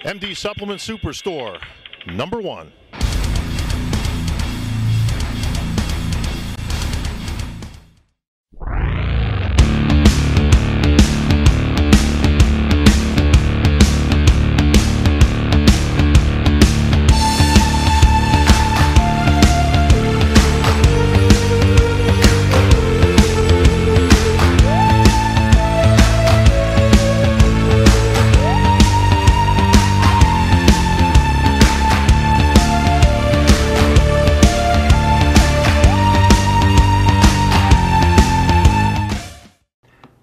MD Supplement Superstore, #1.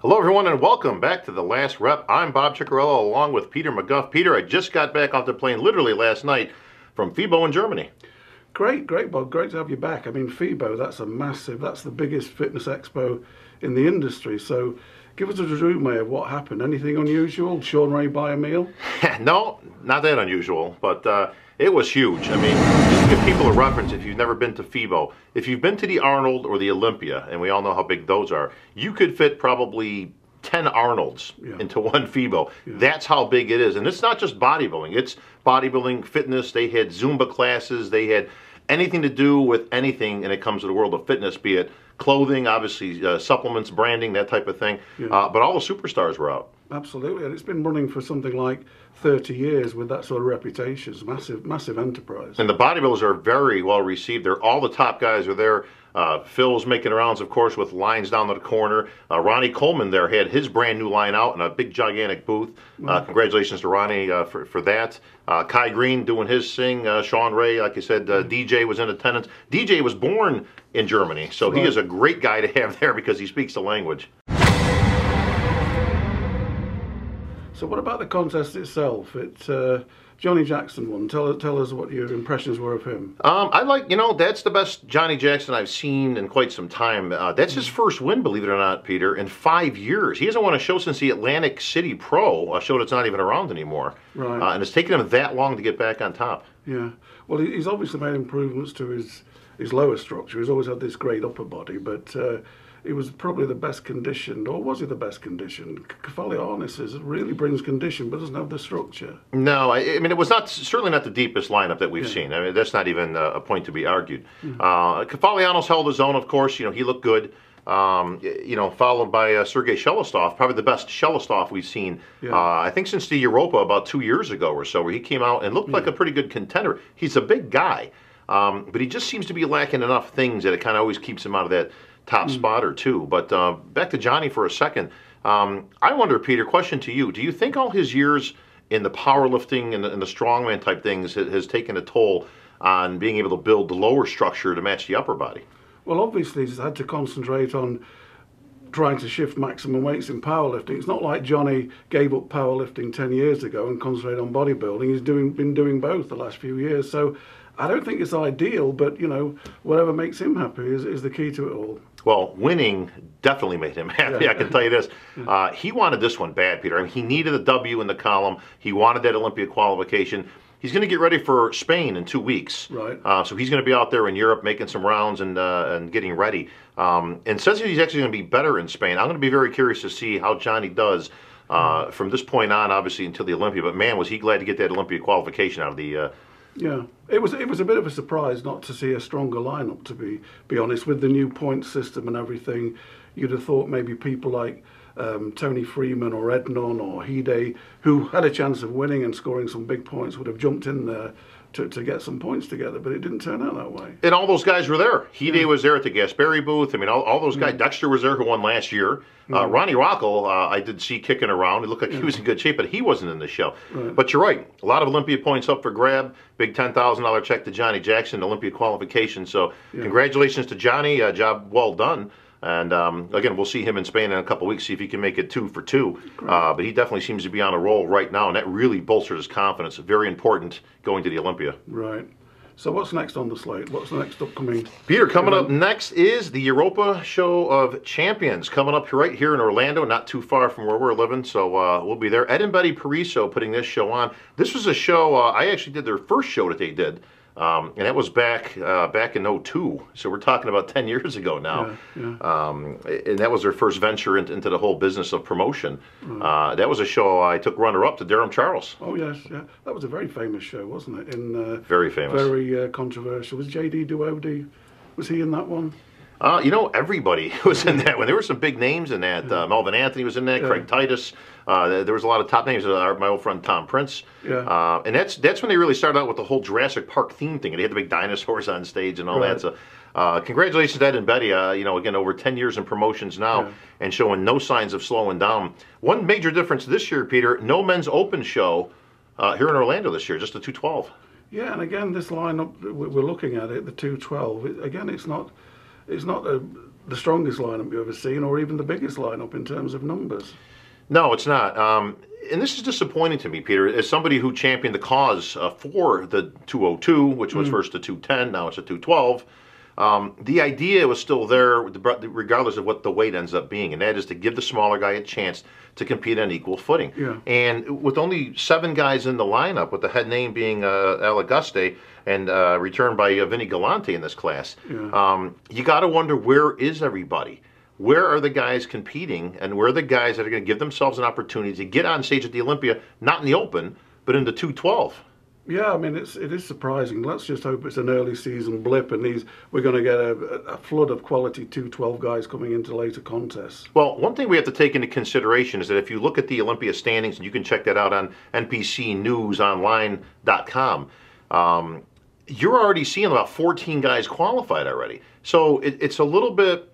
Hello everyone and welcome back to The Last Rep. I'm Bob Ciccarello along with Peter McGuff. Peter, I just got back off the plane literally last night from FIBO in Germany. Great, Bob. Great to have you back. I mean, FIBO, that's the biggest fitness expo in the industry. So give us a resume of what happened. Anything unusual? Sean Ray buy a meal? No, not that unusual, but it was huge. I mean, just to give people a reference, if you've never been to FIBO, if you've been to the Arnold or the Olympia, and we all know how big those are, you could fit probably 10 Arnolds into one FIBO. That's how big it is. And it's not just bodybuilding. It's bodybuilding, fitness. They had Zumba classes. They had anything to do with anything, and it comes to the world of fitness, be it clothing, obviously supplements, branding, that type of thing. But all the superstars were out. Absolutely, and it's been running for something like 30 years with that sort of reputation. It's massive enterprise. And the bodybuilders are very well received. All the top guys are there. Phil's making rounds, of course, with lines down to the corner. Ronnie Coleman there had his brand new line out in a big, gigantic booth. Congratulations to Ronnie for that. Kai Green doing his thing. Sean Ray, like I said, DJ was in attendance. DJ was born in Germany, so he is a great guy to have there because he speaks the language. So what about the contest itself? Johnny Jackson won. Tell us what your impressions were of him. I like, that's the best Johnny Jackson I've seen in quite some time. That's his first win, believe it or not, Peter, in 5 years. He hasn't won a show since the Atlantic City Pro, a show that's not even around anymore. Right. And it's taken him that long to get back on top. Yeah. Well, he's obviously made improvements to his lower structure. He's always had this great upper body, but he was probably the best conditioned, or was he the best conditioned? Kefalianis really brings condition, but doesn't have the structure. No, I mean, it was certainly not the deepest lineup that we've seen. I mean, that's not even a point to be argued. Kefalianis held his own, of course. He looked good. Followed by Sergei Shelostov, probably the best Shelostov we've seen, I think since the Europa about 2 years ago or so, where he came out and looked like a pretty good contender. He's a big guy, but he just seems to be lacking enough things that it kind of always keeps him out of that top spot or two. But back to Johnny for a second. I wonder, Peter, question to you. Do you think all his years in the powerlifting and the strongman type things has taken a toll on being able to build the lower structure to match the upper body? Well, obviously he's had to concentrate on trying to shift maximum weights in powerlifting. It's not like Johnny gave up powerlifting 10 years ago and concentrated on bodybuilding. He's been doing both the last few years. So I don't think it's ideal, but whatever makes him happy is the key to it all. Well, winning definitely made him happy, I can tell you this. He wanted this one bad, Peter. I mean, he needed a W in the column. He wanted that Olympia qualification. He's going to get ready for Spain in 2 weeks. Right. So he's going to be out there in Europe making some rounds and getting ready. And says that he's actually going to be better in Spain. I'm going to be very curious to see how Johnny does from this point on, obviously, until the Olympia. But man, was he glad to get that Olympia qualification out of the... Yeah, it was a bit of a surprise not to see a stronger lineup, to be honest. With the new point system and everything, you'd have thought maybe people like Tony Freeman or Ednon or Hide, who had a chance of winning and scoring some big points, would have jumped in there to get some points together, but it didn't turn out that way. And all those guys were there. Hide was there at the Gasperi booth. I mean, all those guys. Dexter was there, who won last year. Ronnie Rockel, I did see kicking around. It looked like he was in good shape, but he wasn't in the show. But you're right. A lot of Olympia points up for grab. Big $10,000 check to Johnny Jackson, Olympia qualification. So congratulations to Johnny. Job well done. And again, we'll see him in Spain in a couple weeks, see if he can make it 2 for 2. But he definitely seems to be on a roll right now, and that really bolsters his confidence. Very important going to the Olympia. Right. So what's next on the slate? What's the next upcoming? Peter, coming up next is the Europa Show of Champions, coming up right here in Orlando, not too far from where we're living, so we'll be there. Ed and Betty Pariso putting this show on. This was a show, I actually did their first show that they did And that was back in '02, so we're talking about 10 years ago now. And that was their first venture into the whole business of promotion. That was a show I took runner-up to Durham Charles. Oh yes, yeah, that was a very famous show, wasn't it? Very famous, very controversial. Was J.D. Duody? Was he in that one? Everybody was in that one. There were some big names in that. Melvin Anthony was in that. Craig Titus. There was a lot of top names. My old friend Tom Prince. And that's when they really started out with the whole Jurassic Park theme thing. And they had the big dinosaurs on stage and all that. So, congratulations to Ed and Betty. Again, over 10 years in promotions now, and showing no signs of slowing down. One major difference this year, Peter: no men's open show here in Orlando this year. Just the 212. Yeah, and again, this lineup we're looking at it, the 212. Again, it's not the strongest lineup you've ever seen, or even the biggest lineup in terms of numbers. No, it's not. And this is disappointing to me, Peter, as somebody who championed the cause for the 202, which was first a 210, now it's a 212. The idea was still there, regardless of what the weight ends up being, and that is to give the smaller guy a chance to compete on equal footing. And with only 7 guys in the lineup, with the head name being Al Auguste, and returned by Vinny Galante in this class, you got to wonder, where is everybody? Where are the guys competing, and where are the guys that are going to give themselves an opportunity to get on stage at the Olympia, not in the open, but in the 212? Yeah, I mean, it is surprising. Let's just hope it's an early season blip, and we're going to get a flood of quality 212 guys coming into later contests. Well, one thing we have to take into consideration is that if you look at the Olympia standings, and you can check that out on NPCNewsOnline.com, you're already seeing about 14 guys qualified already. So it's a little bit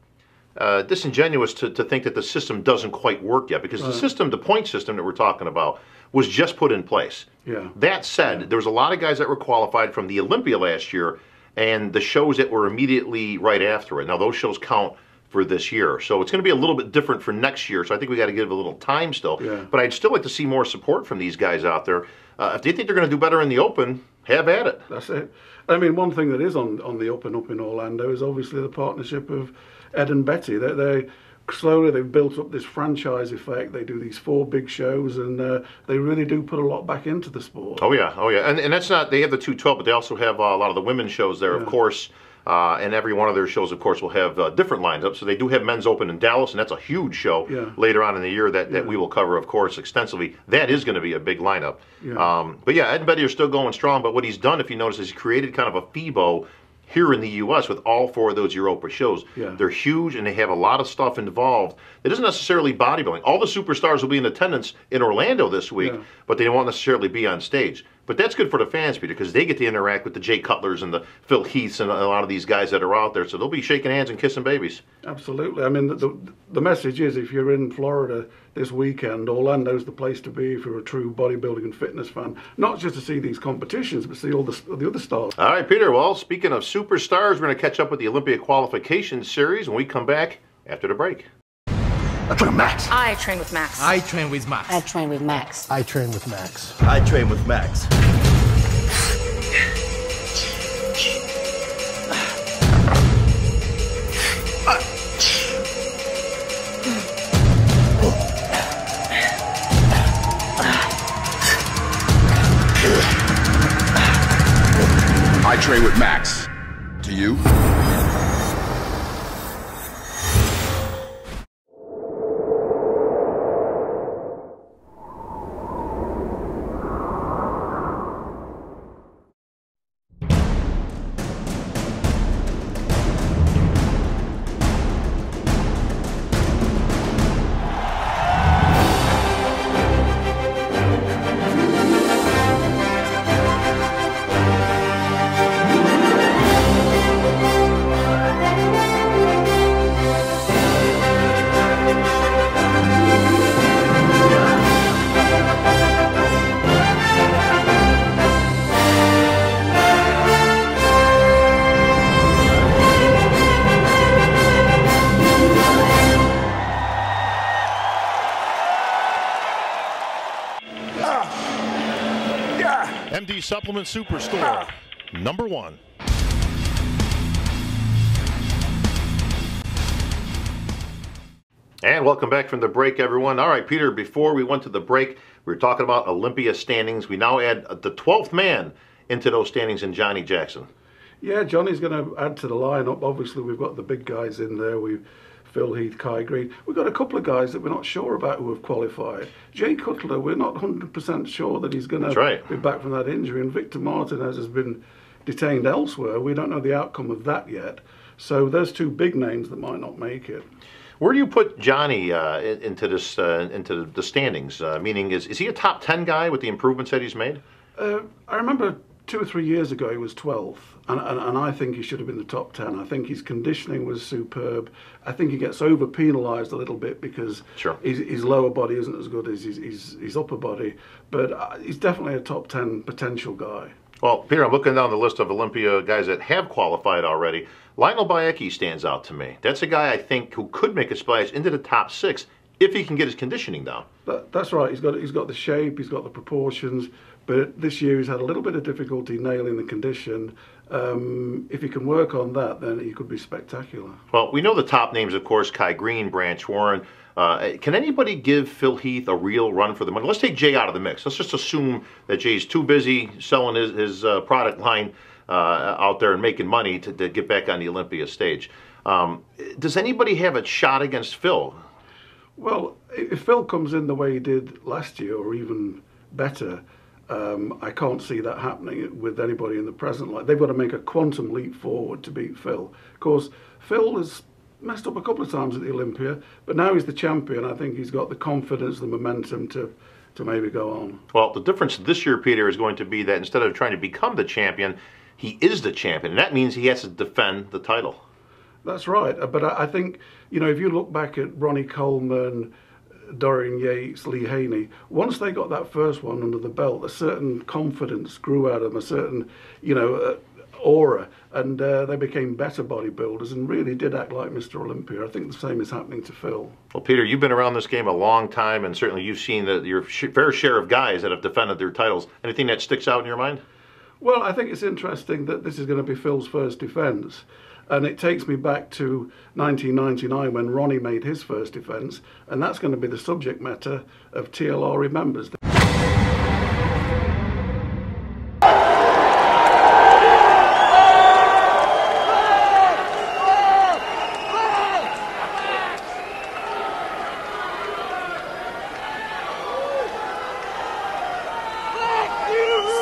disingenuous to think that the system doesn't quite work yet, because the point system that we're talking about was just put in place. That said, there was a lot of guys that were qualified from the Olympia last year, and the shows that were immediately right after it. Now those shows count for this year, so it's going to be a little bit different for next year. So I think we got to give a little time still. But I'd still like to see more support from these guys out there. If they think they're going to do better in the open, have at it. That's it. I mean, one thing that is on the up and up in Orlando is obviously the partnership of Ed and Betty. They slowly, they've built up this franchise effect. They do these 4 big shows, and they really do put a lot back into the sport. Oh yeah, and that's not, they have the 212, but they also have a lot of the women's shows there, of course. And every one of their shows, of course, will have different lineups. So they do have Men's Open in Dallas, and that's a huge show later on in the year that we will cover, of course, extensively. That is going to be a big lineup. But yeah, Ed and Betty are still going strong. But what he's done, if you notice, is he's created kind of a FIBO here in the U.S. with all 4 of those Europa shows. They're huge, and they have a lot of stuff involved. It isn't necessarily bodybuilding. All the superstars will be in attendance in Orlando this week, but they won't necessarily be on stage. But that's good for the fans, Peter, because they get to interact with the Jay Cutlers and the Phil Heaths and a lot of these guys that are out there. So they'll be shaking hands and kissing babies. Absolutely. I mean, the message is, if you're in Florida this weekend, Orlando's the place to be if you're a true bodybuilding and fitness fan. Not just to see these competitions, but see all the other stars. All right, Peter. Well, speaking of superstars, we're going to catch up with the Olympia qualification series when we come back after the break. I train with Max. I train with Max. I train with Max. I train with Max. I train with Max. I train with Max. I train with Max. Do you? MD Supplement Superstore, #1. And welcome back from the break, everyone. All right, Peter, before we went to the break, we were talking about Olympia standings. We now add the 12th man into those standings in Johnny Jackson? Yeah, Johnny's going to add to the lineup. Obviously, we've got the big guys in there. We've Phil Heath, Kai Green. We've got a couple of guys that we're not sure about who have qualified. Jay Cutler, we're not 100% sure that he's going to be back from that injury. And Victor Martinez has been detained elsewhere. We don't know the outcome of that yet. So there's two big names that might not make it. Where do you put Johnny into this into the standings? Meaning, is he a top 10 guy with the improvements that he's made? I remember 2 or 3 years ago he was 12th, and I think he should have been the top 10. I think his conditioning was superb. I think he gets over penalised a little bit because his lower body isn't as good as his upper body, but he's definitely a top 10 potential guy. Well, Peter, I'm looking down the list of Olympia guys that have qualified already. Lionel Bayeki stands out to me. That's a guy I think who could make a splash into the top 6 if he can get his conditioning down. That's right. He's got the shape, he's got the proportions, but this year he's had a little bit of difficulty nailing the condition. If he can work on that, then he could be spectacular. Well, we know the top names, of course, Kai Green, Branch Warren. Can anybody give Phil Heath a real run for the money? Let's take Jay out of the mix. Let's just assume that Jay's too busy selling his product line out there and making money to get back on the Olympia stage. Does anybody have a shot against Phil? Well, if Phil comes in the way he did last year, or even better, I can't see that happening with anybody in the present light. They've got to make a quantum leap forward to beat Phil. Of course, Phil has messed up a couple of times at the Olympia, but now he's the champion. I think he's got the confidence, the momentum to maybe go on. Well, the difference this year, Peter, is going to be that instead of trying to become the champion, he is the champion, and that means he has to defend the title. That's right, but I think, you know, if you look back at Ronnie Coleman, Dorian Yates, Lee Haney, once they got that first one under the belt, a certain confidence grew out of them, a certain, aura, and they became better bodybuilders and really did act like Mr. Olympia. I think the same is happening to Phil. Well, Peter, you've been around this game a long time, and certainly you've seen your fair share of guys that have defended their titles. Anything that sticks out in your mind? Well, I think it's interesting that this is going to be Phil's first defence. And it takes me back to 1999 when Ronnie made his first defence, and that's going to be the subject matter of TLR Remembers.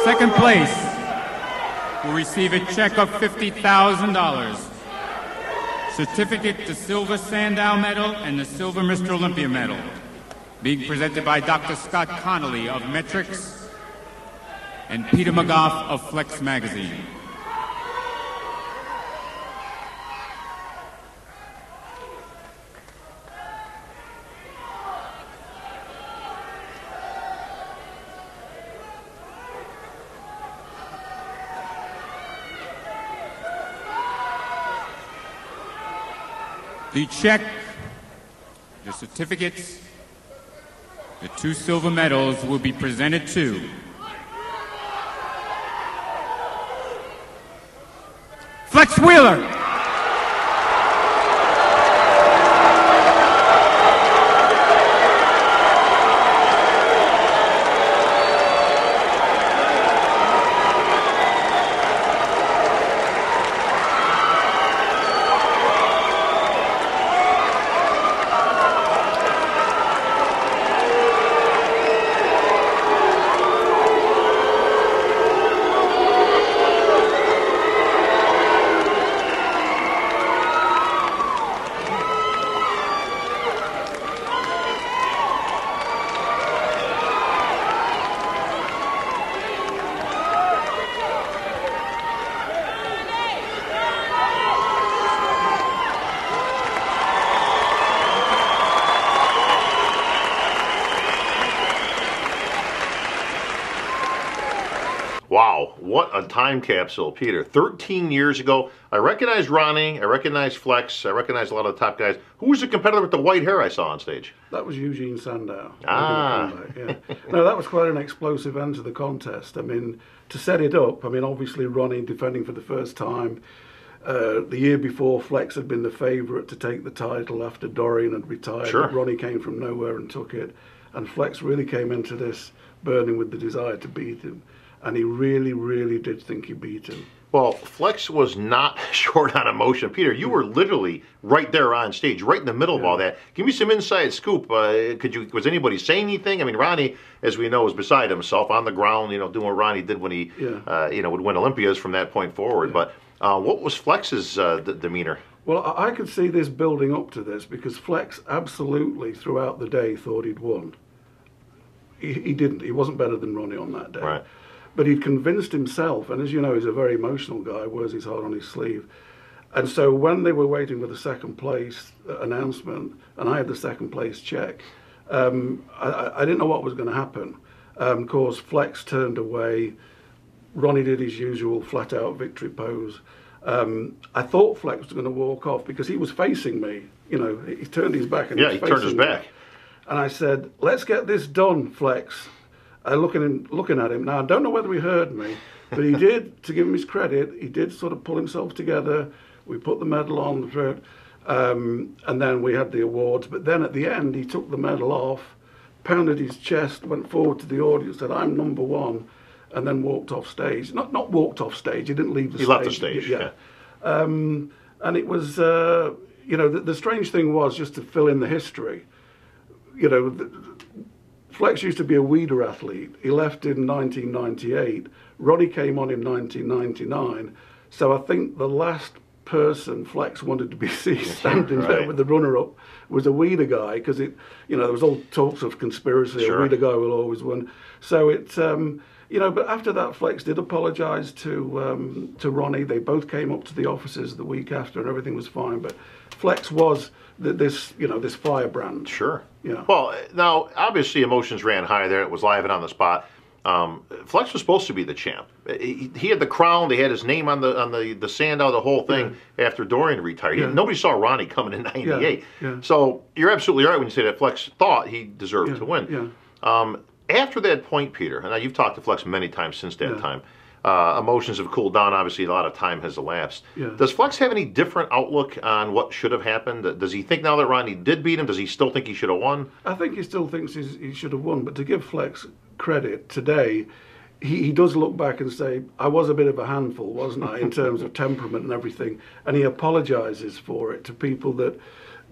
Second place will receive a check of $50,000. Certificate, the Silver Sandow Medal, and the Silver Mr. Olympia Medal, being presented by Dr. Scott Connolly of Metrics and Peter McGough of Flex Magazine. The check, the certificates, the 2 silver medals will be presented to Flex Wheeler. Wow, what a time capsule, Peter. 13 years ago, I recognized Ronnie, I recognized Flex, I recognized a lot of the top guys. Who was the competitor with the white hair I saw on stage? That was Eugene Sandow. Ah. Yeah. No, that was quite an explosive end to the contest. I mean, to set it up, I mean, obviously Ronnie defending for the first time. The year before, Flex had been the favourite to take the title after Dorian had retired. Sure. Ronnie came from nowhere and took it. And Flex really came into this burning with the desire to beat him. and he really, really did think he beat him. Well, Flex was not short on emotion. Peter, you were literally right there on stage, right in the middle of all that. Give me some inside scoop. Was anybody saying anything? I mean, Ronnie, as we know, was beside himself on the ground, doing what Ronnie did when he, would win Olympias from that point forward. But what was Flex's demeanor? Well, I could see this building up to this because Flex absolutely throughout the day thought he'd won. He didn't. He wasn't better than Ronnie on that day. Right. But he'd convinced himself, and as you know, he's a very emotional guy, wears his heart on his sleeve. And so when they were waiting for the second place announcement, and I had the second place check, I didn't know what was going to happen. Of course, Flex turned away. Ronnie did his usual flat-out victory pose. I thought Flex was going to walk off because he was facing me. He turned his back. And he turned his back. And I said, "Let's get this done, Flex." Looking at him. Now, I don't know whether he heard me, but he did, to give him his credit, he did sort of pull himself together. We put the medal on the throat, and then we had the awards. But then at the end, he took the medal off, pounded his chest, went forward to the audience, said, "I'm number one," and then walked off stage. Not walked off stage, he didn't leave the stage. He left the stage, yeah. And it was, the strange thing was, just to fill in the history, Flex used to be a weeder athlete. He left in 1998. Ronnie came on in 1999. So I think the last person Flex wanted to be seen standing there with the runner-up was a weeder guy, because there was all talks of conspiracy. Sure. A weeder guy will always win. So but after that, Flex did apologise to Ronnie. They both came up to the offices the week after, and everything was fine. But Flex was this firebrand. Sure. Well, now obviously emotions ran high there. It was live and on the spot. Flex was supposed to be the champ. He had the crown. They had his name on the sandow, the whole thing. After Dorian retired, nobody saw Ronnie coming in '98. So you're absolutely right when you say that Flex thought he deserved to win. After that point, Peter, and now you've talked to Flex many times since that time. Emotions have cooled down. Obviously, a lot of time has elapsed. Does Flex have any different outlook on what should have happened? Does he think now that Ronnie did beat him, does he still think he should have won? I think he still thinks he should have won. But to give Flex credit today, he does look back and say, I was a bit of a handful, wasn't I, in terms of temperament and everything. And he apologises for it to people that,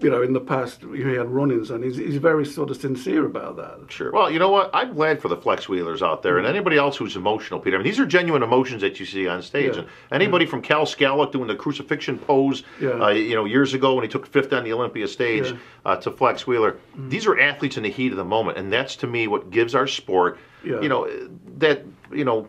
in the past, he had run-ins, and he's very sort of sincere about that. Sure. Well, you know what? I'm glad for the Flex Wheelers out there, and anybody else who's emotional, Peter. I mean, these are genuine emotions that you see on stage. And anybody from Cal Scallock doing the crucifixion pose, years ago when he took fifth on the Olympia stage, to Flex Wheeler. These are athletes in the heat of the moment, and that's, to me, what gives our sport, that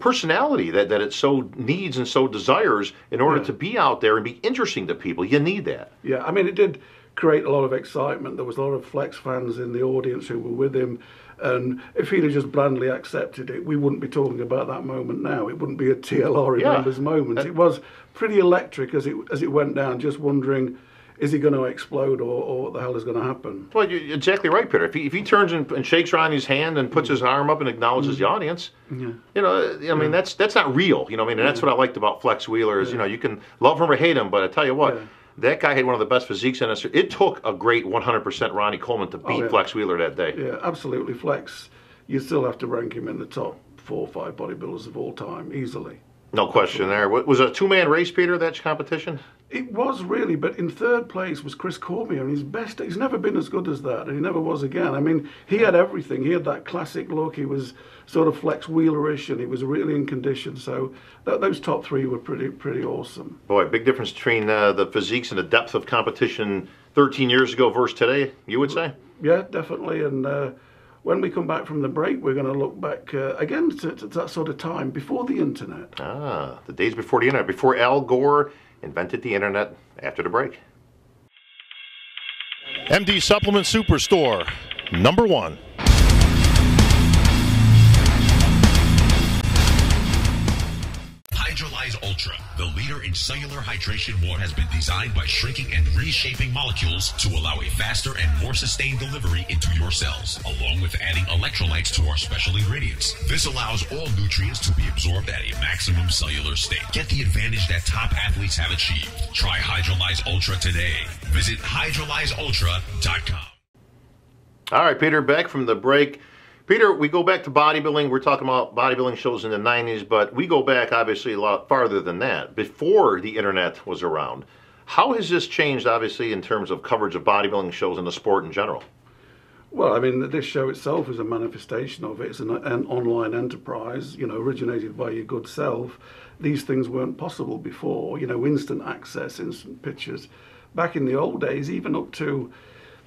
personality that it so needs and so desires in order to be out there and be interesting to people. You need that. Yeah, I mean, it did create a lot of excitement. There was a lot of Flex fans in the audience who were with him, and if he'd have just blandly accepted it, we wouldn't be talking about that moment now. It wouldn't be a TLR Remembers moment. It was pretty electric as it went down, just wondering, is he going to explode, or what the hell is going to happen? Well, you're exactly right, Peter. If he turns and shakes Ronnie's hand and puts his arm up and acknowledges the audience, I mean, that's not real. And that's what I liked about Flex Wheeler is, you can love him or hate him, but I tell you what, that guy had one of the best physiques in us. It took a great 100% Ronnie Coleman to beat Flex Wheeler that day. Yeah, absolutely. Flex, you still have to rank him in the top 4 or 5 bodybuilders of all time, easily. No question there. Was it a two-man race, Peter, that competition? It was really, but in third place was Chris Cormier, and he's never been as good as that, and he never was again. I mean, he had everything. He had that classic look. He was sort of Flex Wheelerish, and he was really in condition. So those top 3 were pretty awesome. Boy, big difference between the physiques and the depth of competition 13 years ago versus today, you would say? Yeah, definitely. And when we come back from the break, we're going to look back again to that sort of time before the internet. The days before the internet, before Al Gore invented the internet. After the break. MD Supplement Superstore, #1. Hydrolyze Ultra, the leader in cellular hydration water, has been designed by shrinking and reshaping molecules to allow a faster and more sustained delivery into your cells, along with adding electrolytes to our special ingredients. This allows all nutrients to be absorbed at a maximum cellular state. Get the advantage that top athletes have achieved. Try Hydrolyze Ultra today. Visit hydrolyzeultra.com. All right, Peter, back from the break. Peter, we go back to bodybuilding. We're talking about bodybuilding shows in the 90s, but we go back obviously a lot farther than that, before the internet was around. How has this changed, obviously, in terms of coverage of bodybuilding shows and the sport in general? Well, I mean, this show itself is a manifestation of it. It's an online enterprise, you know, originated by your good self. These things weren't possible before, you know, instant access, instant pictures. Back in the old days, even up to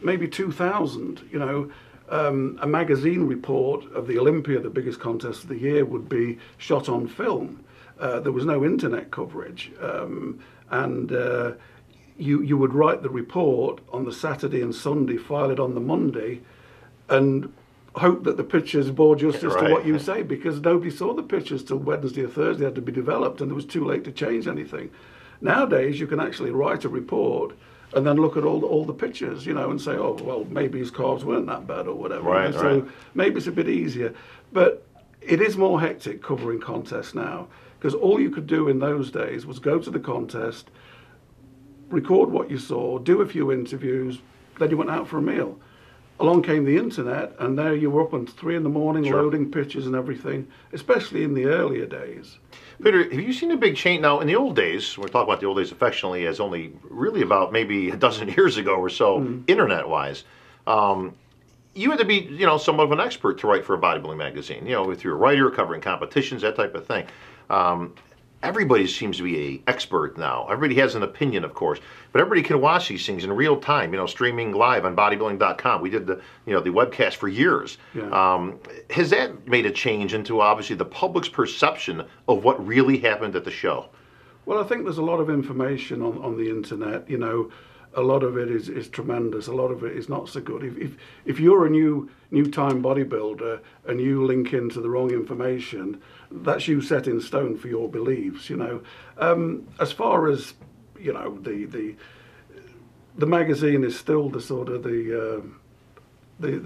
maybe 2000, you know, a magazine report of the Olympia, the biggest contest of the year, would be shot on film. There was no internet coverage. You would write the report on the Saturday and Sunday, file it on the Monday, and hope that the pictures bore justice to what you say, because nobody saw the pictures till Wednesday or Thursday had to be developed, and it was too late to change anything. Nowadays, you can actually write a report and then look at all the pictures, you know, and say, oh, well, maybe his calves weren't that bad or whatever. Right, so maybe it's a bit easier. But it is more hectic covering contests now, because all you could do in those days was go to the contest, record what you saw, do a few interviews, then you went out for a meal. Along came the internet, and there you were up until 3 in the morning loading pictures and everything, especially in the earlier days. Peter, have you seen a big change? Now, in the old days, we're talking about the old days affectionately as only really about maybe a dozen years ago or so, internet-wise. You had to be, you know, somewhat of an expert to write for a bodybuilding magazine. You know, if you're a writer covering competitions, that type of thing. Everybody seems to be an expert now. Everybody has an opinion, of course, but everybody can watch these things in real time. You know, streaming live on bodybuilding.com. We did the webcast for years. Yeah. Has that made a change into obviously the public's perception of what really happened at the show? Well, I think there's a lot of information on the internet. You know, a lot of it is tremendous. A lot of it is not so good. If you're a new time bodybuilder and you link into the wrong information, that's you set in stone for your beliefs. You know, as far as, you know, the magazine is still the sort of the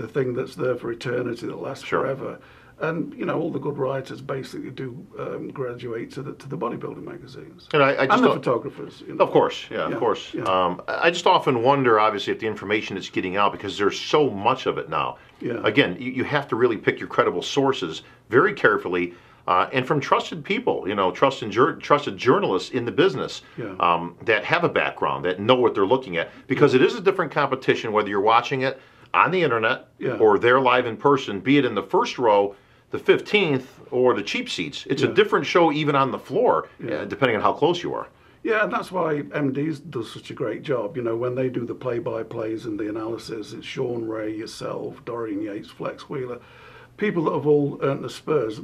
thing that's there for eternity, that lasts forever. And, you know, all the good writers basically do graduate to the bodybuilding magazines. And the photographers. You know. Of course, of course. Yeah. I just often wonder, obviously, if the information is getting out, because there's so much of it now. Yeah. Again, you have to really pick your credible sources very carefully, and from trusted people, you know, trusted journalists in the business that have a background, that know what they're looking at. Because it is a different competition, whether you're watching it on the internet or they're live in person, be it in the first row, the 15th, or the cheap seats. It's a different show even on the floor, depending on how close you are. Yeah, and that's why MDs does such a great job. You know, when they do the play-by-plays and the analysis, it's Sean Ray, yourself, Dorian Yates, Flex Wheeler, people that have all earned the spurs.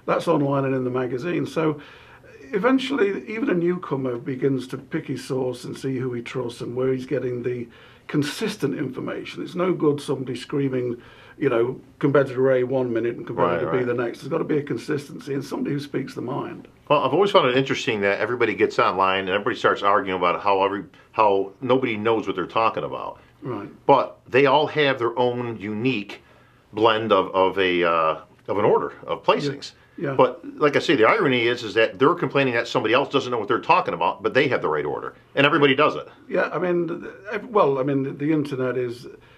That's online and in the magazine. So eventually, even a newcomer begins to pick his source and see who he trusts and where he's getting the consistent information. It's no good somebody screaming, you know, competitor A 1 minute and competitor B the next. There's got to be a consistency and somebody who speaks the mind. Well, I've always found it interesting that everybody gets online and everybody starts arguing about how nobody knows what they're talking about. Right. But they all have their own unique blend of an order of placings. Yeah. But like I say, the irony is that they're complaining that somebody else doesn't know what they're talking about, but they have the right order, and everybody does it. Yeah, I mean, the internet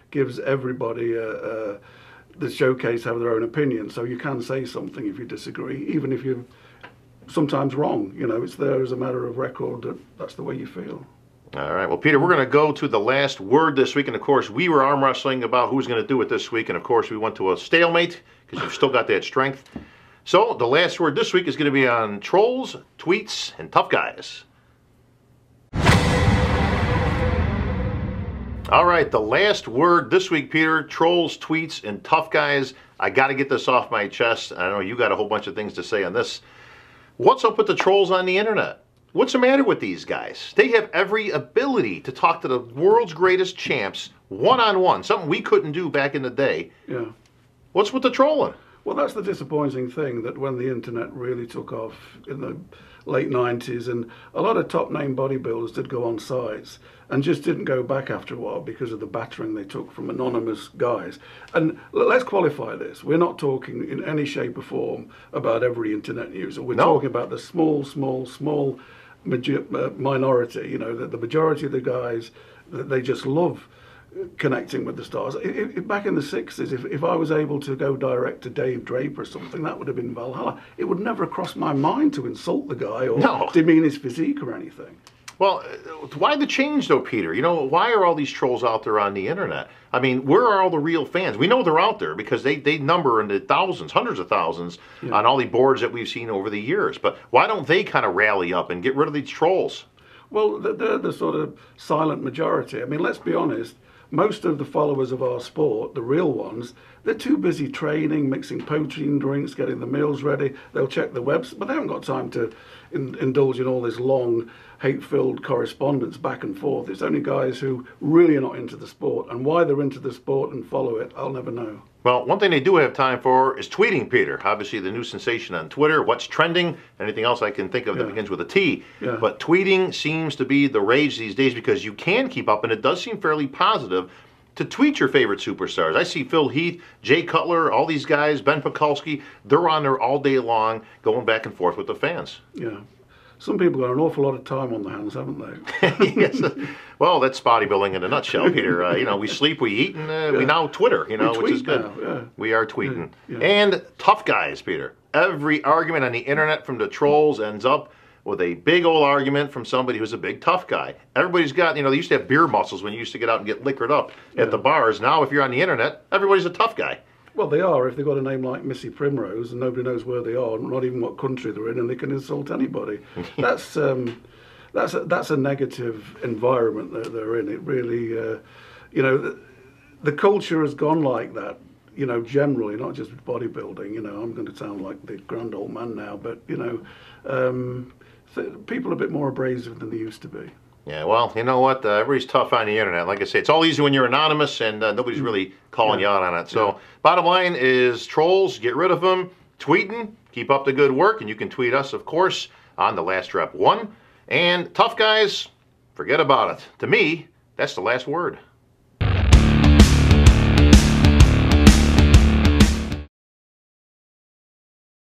gives everybody the showcase have their own opinion, so you can say something if you disagree, even if you're sometimes wrong. You know, it's there as a matter of record that that's the way you feel. All right. Well, Peter, we're going to go to the last word this week, and of course, we were arm wrestling about who's going to do it this week, and of course, we went to a stalemate because you've still got that strength. So, the last word this week is going to be on trolls, tweets, and tough guys. All right, the last word this week, Peter, trolls, tweets, and tough guys. I got to get this off my chest. I know you got a whole bunch of things to say on this. What's up with the trolls on the internet? What's the matter with these guys? They have every ability to talk to the world's greatest champs one-on-one, something we couldn't do back in the day. Yeah. What's with the trolling? Well, that's the disappointing thing, that when the internet really took off in the late 90s, and a lot of top-name bodybuilders did go on sites and just didn't go back after a while because of the battering they took from anonymous guys. And let's qualify this. We're not talking in any shape or form about every internet user. We're talking about the small minority, you know, the majority of the guys, they just love connecting with the stars. Back in the 60s, if I was able to go direct to Dave Draper or something, that would have been Valhalla. It would never have crossed my mind to insult the guy or demean his physique or anything. Well, why the change, though, Peter? You know, why are all these trolls out there on the internet? I mean, where are all the real fans? We know they're out there because they number in the thousands, hundreds of thousands on all the boards that we've seen over the years. But why don't they kind of rally up and get rid of these trolls? Well, they're the sort of silent majority. I mean, let's be honest. Most of the followers of our sport, the real ones, they're too busy training, mixing protein drinks, getting the meals ready. They'll check the website, but they haven't got time to indulge in all this long, hate-filled correspondence back and forth. It's only guys who really are not into the sport, and why they're into the sport and follow it, I'll never know. Well, one thing they do have time for is tweeting, Peter. Obviously, the new sensation on Twitter, what's trending, anything else I can think of that begins with a T. Yeah. But tweeting seems to be the rage these days because you can keep up, and it does seem fairly positive to tweet your favorite superstars. I see Phil Heath, Jay Cutler, all these guys, Ben Pekulski, they're on there all day long going back and forth with the fans. Yeah. Some people got an awful lot of time on their hands, haven't they? Yes. Well, that's bodybuilding in a nutshell, Peter. You know, we sleep, we eat, and we now Twitter, you know, which is good. Now, We are tweeting. Yeah. And tough guys, Peter. Every argument on the internet from the trolls ends up with a big old argument from somebody who's a big tough guy. Everybody's got, you know, they used to have beer muscles when you used to get out and get liquored up at the bars. Now, if you're on the internet, everybody's a tough guy. Well, they are if they've got a name like Missy Primrose and nobody knows where they are, not even what country they're in, and they can insult anybody. That's a negative environment that they're in. It really, you know, the culture has gone like that. You know, generally, not just with bodybuilding. You know, I'm going to sound like the grand old man now, but you know, people are a bit more abrasive than they used to be. Yeah, well, you know what? Everybody's tough on the internet. Like I say, it's all easy when you're anonymous and nobody's really calling you out on it. So bottom line is trolls, get rid of them. Tweeting, keep up the good work. And you can tweet us, of course, on The Last Rep 1. And tough guys, forget about it. To me, that's the last word.